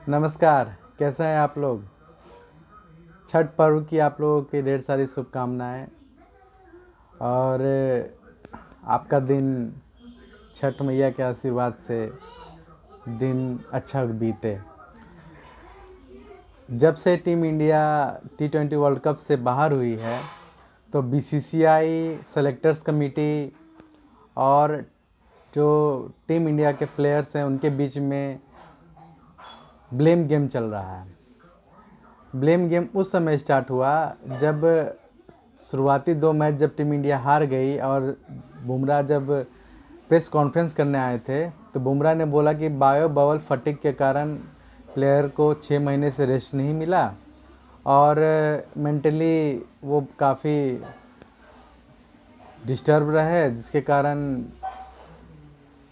नमस्कार। कैसे हैं आप लोग? छठ पर्व की आप लोगों की ढेर सारी शुभकामनाएं और आपका दिन छठ मैया के आशीर्वाद से दिन अच्छा बीते। जब से team India T20 world cup से बाहर हुई है तो BCCI सेलेक्टर्स कमेटी और जो टीम इंडिया के प्लेयर्स हैं उनके बीच में ब्लेम गेम चल रहा है। ब्लेम गेम उस समय स्टार्ट हुआ जब शुरुआती 2 मैच जब टीम इंडिया हार गई और बुमराह जब प्रेस कॉन्फ्रेंस करने आए थे तो बुमराह ने बोला कि बायो बबल फटिग के कारण प्लेयर को 6 महीने से रेस्ट नहीं मिला और मेंटली वो काफ़ी डिस्टर्ब रहे, जिसके कारण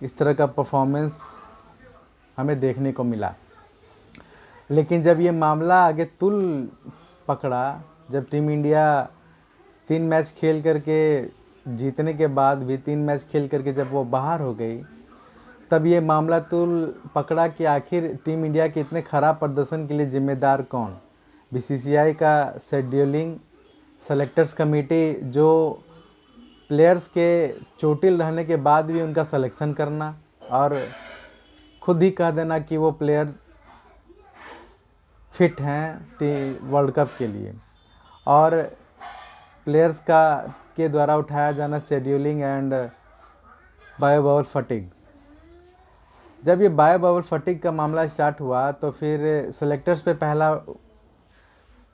इस तरह का परफॉर्मेंस हमें देखने को मिला। लेकिन जब ये मामला आगे तुल पकड़ा, जब टीम इंडिया 3 मैच खेल करके जीतने के बाद भी 3 मैच खेल करके जब वो बाहर हो गई, तब ये मामला तुल पकड़ा कि आखिर टीम इंडिया के इतने ख़राब प्रदर्शन के लिए जिम्मेदार कौन। BCCI का शेड्यूलिंग, सेलेक्टर्स कमेटी जो प्लेयर्स के चोटिल रहने के बाद भी उनका सिलेक्शन करना और खुद ही कह देना कि वो प्लेयर फिट हैं वर्ल्ड कप के लिए, और प्लेयर्स का के द्वारा उठाया जाना scheduling and bio bubble fatigue. जब ये बायो बबल फटिग का मामला स्टार्ट हुआ तो फिर सेलेक्टर्स पे पहला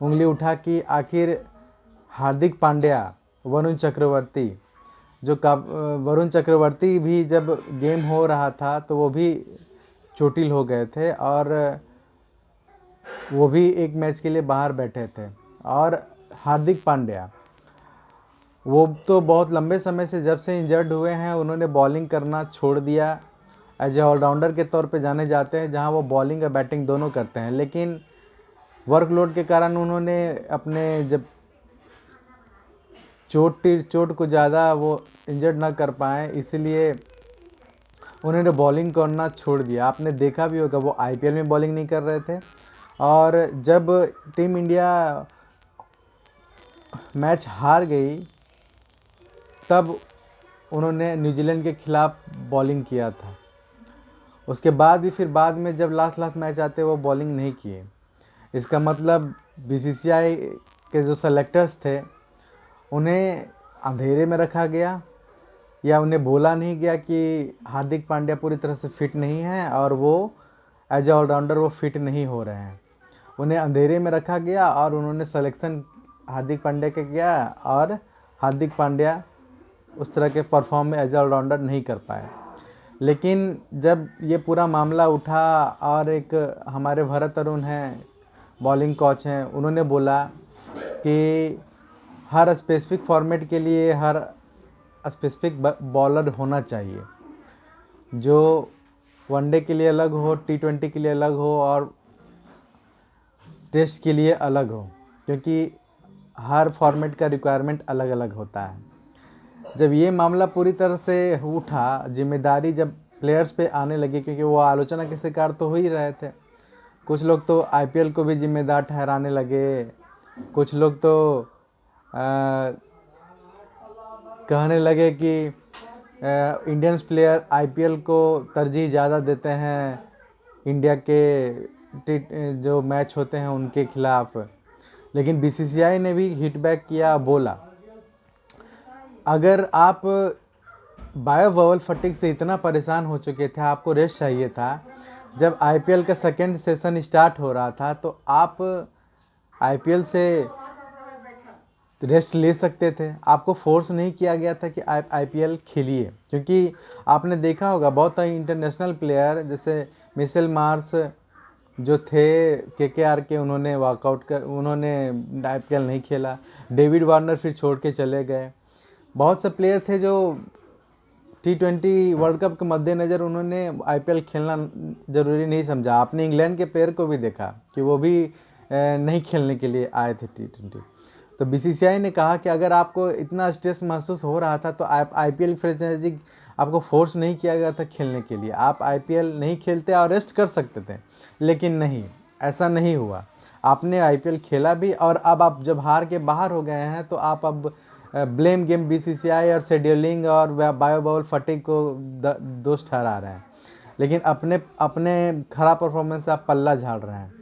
उंगली उठा कि आखिर हार्दिक पांड्या, वरुण चक्रवर्ती वरुण चक्रवर्ती भी जब गेम हो रहा था तो वो भी चोटिल हो गए थे और वो भी एक मैच के लिए बाहर बैठे थे। और हार्दिक पांड्या वो तो बहुत लंबे समय से जब से इंजर्ड हुए हैं उन्होंने बॉलिंग करना छोड़ दिया। एज ए ऑलराउंडर के तौर पे जाने जाते हैं, जहां वो बॉलिंग और बैटिंग दोनों करते हैं, लेकिन वर्कलोड के कारण उन्होंने अपने जब चोट को ज़्यादा वो इंजर्ड ना कर पाए, इसलिए उन्होंने बॉलिंग करना छोड़ दिया। आपने देखा भी होगा वो IPL में बॉलिंग नहीं कर रहे थे, और जब टीम इंडिया मैच हार गई तब उन्होंने न्यूजीलैंड के खिलाफ बॉलिंग किया था। उसके बाद भी फिर बाद में जब लास्ट मैच आते वो बॉलिंग नहीं किए। इसका मतलब BCCI के जो सेलेक्टर्स थे उन्हें अंधेरे में रखा गया, या उन्हें बोला नहीं गया कि हार्दिक पांड्या पूरी तरह से फिट नहीं है और वो एज ए ऑलराउंडर वो फिट नहीं हो रहे हैं। उन्हें अंधेरे में रखा गया और उन्होंने सिलेक्शन हार्दिक पांड्या का किया और हार्दिक पांड्या उस तरह के परफॉर्म में एज ए ऑलराउंडर नहीं कर पाए। लेकिन जब ये पूरा मामला उठा और एक हमारे भरत अरुण हैं, बॉलिंग कोच हैं, उन्होंने बोला कि हर स्पेसिफिक फॉर्मेट के लिए हर स्पेसिफिक बॉलर होना चाहिए, जो वनडे के लिए अलग हो, T20 के लिए अलग हो और टेस्ट के लिए अलग हो, क्योंकि हर फॉर्मेट का रिक्वायरमेंट अलग अलग होता है। जब ये मामला पूरी तरह से उठा, जिम्मेदारी जब प्लेयर्स पे आने लगी, क्योंकि वो आलोचना के शिकार तो हो ही रहे थे। कुछ लोग तो IPL को भी जिम्मेदार ठहराने लगे, कुछ लोग तो कहने लगे कि इंडियंस प्लेयर IPL को तरजीह ज़्यादा देते हैं इंडिया के जो मैच होते हैं उनके खिलाफ। लेकिन BCCI ने भी हिट बैक किया, बोला अगर आप बायो बबल फटिग से इतना परेशान हो चुके थे, आपको रेस्ट चाहिए था, जब IPL का सेकेंड सेशन स्टार्ट हो रहा था तो आप IPL से रेस्ट ले सकते थे। आपको फोर्स नहीं किया गया था कि आप IPL खेलिए, क्योंकि आपने देखा होगा बहुत सारे इंटरनेशनल प्लेयर जैसे मिशेल मार्श जो थे KKR के, उन्होंने उन्होंने IPL नहीं खेला। डेविड वार्नर फिर छोड़ के चले गए। बहुत से प्लेयर थे जो T20 वर्ल्ड कप के मद्देनज़र उन्होंने IPL खेलना ज़रूरी नहीं समझा। आपने इंग्लैंड के प्लेयर को भी देखा कि वो भी नहीं खेलने के लिए आए थे T20। तो BCCI ने कहा कि अगर आपको इतना स्ट्रेस महसूस हो रहा था तो आप IPL फ्रेंचाइजी आपको फोर्स नहीं किया गया था खेलने के लिए। आप आईपीएल नहीं खेलते और रेस्ट कर सकते थे, लेकिन नहीं, ऐसा नहीं हुआ। आपने आईपीएल खेला भी, और अब आप जब हार के बाहर हो गए हैं तो आप अब ब्लेम गेम बीसीसीआई और शेड्यूलिंग और बायो बबल फटीग को दोष ठहरा रहे हैं, लेकिन अपने अपने खराब परफॉर्मेंस से आप पल्ला झाड़ रहे हैं।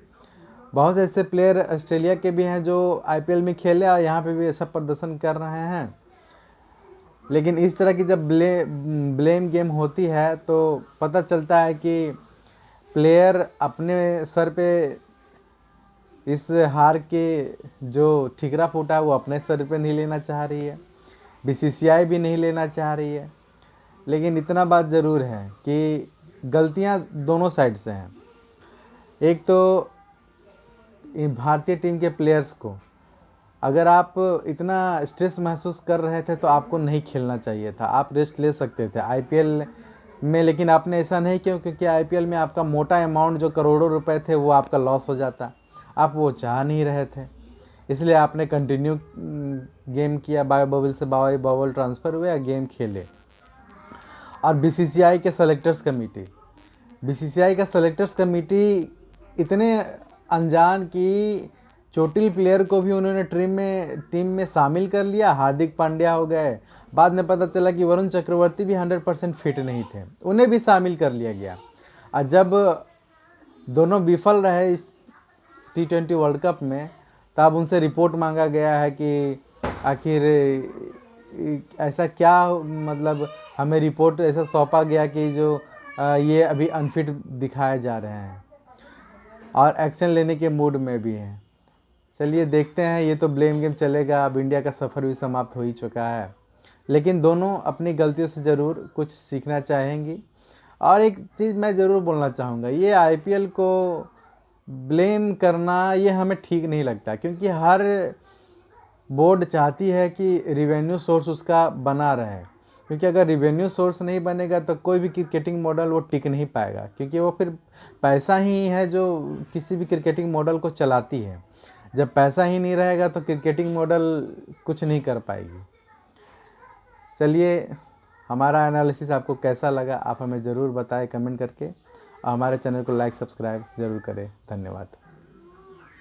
बहुत से ऐसे प्लेयर ऑस्ट्रेलिया के भी हैं जो आईपीएल में खेले और यहाँ पे भी अच्छा प्रदर्शन कर रहे हैं, लेकिन इस तरह की जब ब्लेम गेम होती है तो पता चलता है कि प्लेयर अपने सर पे इस हार के जो ठिकरा फूटा है वो अपने सर पे नहीं लेना चाह रही है, बीसीसीआई भी नहीं लेना चाह रही है। लेकिन इतना बात ज़रूर है कि गलतियां दोनों साइड से हैं। एक तो इन भारतीय टीम के प्लेयर्स को, अगर आप इतना स्ट्रेस महसूस कर रहे थे तो आपको नहीं खेलना चाहिए था, आप रेस्ट ले सकते थे आईपीएल में, लेकिन आपने ऐसा नहीं किया क्योंकि आईपीएल में आपका मोटा अमाउंट जो करोड़ों रुपए थे वो आपका लॉस हो जाता। आप वो चाह नहीं रहे थे, इसलिए आपने कंटिन्यू गेम किया, बायो बबल से बायो बबल ट्रांसफ़र हुए, गेम खेले। और बीसीसीआई के सेलेक्टर्स कमेटी इतने अनजान की चोटिल प्लेयर को भी उन्होंने टीम में शामिल कर लिया। हार्दिक पांड्या हो गए, बाद में पता चला कि वरुण चक्रवर्ती भी 100% फिट नहीं थे, उन्हें भी शामिल कर लिया गया। और जब दोनों विफल रहे इस T20 वर्ल्ड कप में, तब उनसे रिपोर्ट मांगा गया है कि आखिर ऐसा क्या, मतलब हमें रिपोर्ट ऐसा सौंपा गया कि जो ये अभी अनफिट दिखाए जा रहे हैं और एक्शन लेने के मूड में भी हैं। चलिए देखते हैं, ये तो ब्लेम गेम चलेगा, अब इंडिया का सफ़र भी समाप्त हो ही चुका है, लेकिन दोनों अपनी गलतियों से ज़रूर कुछ सीखना चाहेंगी। और एक चीज़ मैं ज़रूर बोलना चाहूँगा, ये आईपीएल को ब्लेम करना ये हमें ठीक नहीं लगता, क्योंकि हर बोर्ड चाहती है कि रिवेन्यू सोर्स उसका बना रहे, क्योंकि अगर रिवेन्यू सोर्स नहीं बनेगा तो कोई भी क्रिकेटिंग मॉडल वो टिक नहीं पाएगा, क्योंकि वो फिर पैसा ही है जो किसी भी क्रिकेटिंग मॉडल को चलाती है। जब पैसा ही नहीं रहेगा तो क्रिकेटिंग मॉडल कुछ नहीं कर पाएगी। चलिए, हमारा एनालिसिस आपको कैसा लगा आप हमें ज़रूर बताएं कमेंट करके, और हमारे चैनल को लाइक सब्सक्राइब ज़रूर करें। धन्यवाद।